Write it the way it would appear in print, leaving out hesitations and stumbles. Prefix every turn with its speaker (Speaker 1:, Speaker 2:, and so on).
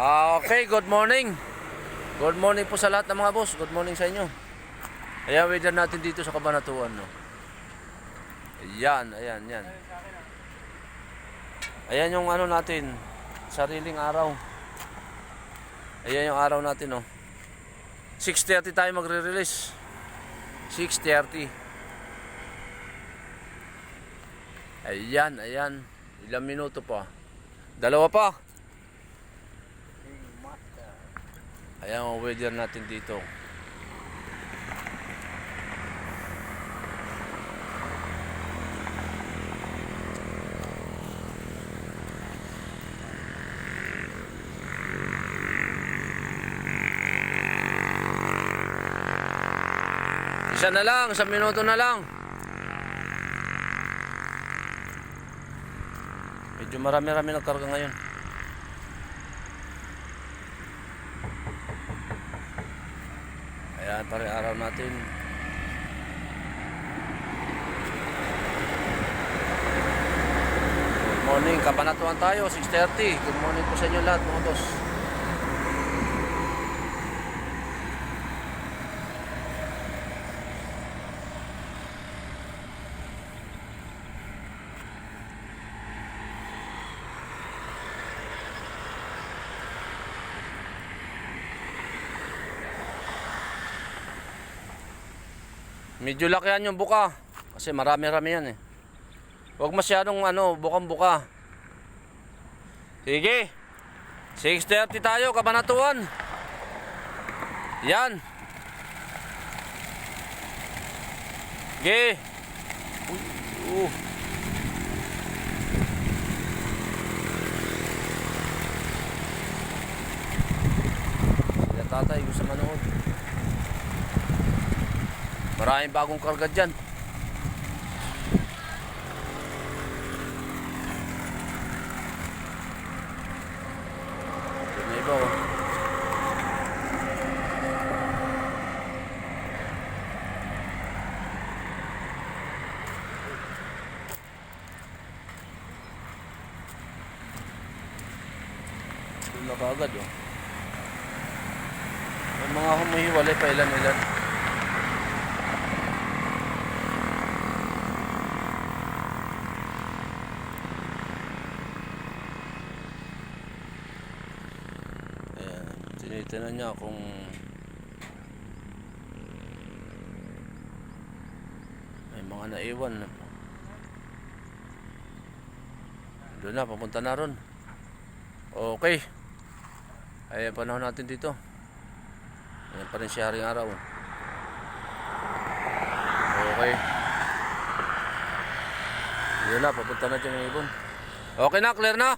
Speaker 1: Okay, good morning. Good morning po sa lahat ng mga boss. Good morning sa inyo. Ayan, weather natin dito sa Cabanatuan, no. Ayan. Ayan yung ano natin, sariling araw. Ayan yung araw natin, no. 6:30 tayo magre-release. 6:30. Ayan. Ilang minuto pa? Dalawa pa. Ayan ang weather natin dito. Isa na lang, 1 minuto na lang. Medyo marami-rami nagkarga ngayon. Ayan, pare araw natin. Good morning, Cabanatuan tayo, 6:30. Good morning po sa inyo lahat, mga boss. Medyo lakihan yung buka kasi marami-rami yan eh. Huwag masyadong bukang-buka. Sige. 6:30 tayo, Cabanatuan. Yan. Sige. Sila tatay gusto manood. Maraming bagong karga dyan. Ito na iba oh. Ito na kaagad oh. May mga humihiwalay pa ilan-ilan. Tinitingnan niya kung may mga naiwan. Doon na, papunta na ron. Okay. Ayan panahon natin dito. Ayan pa rin siya ring araw. Okay. Doon na, papunta na dyan yung ibon. Okay na, clear na.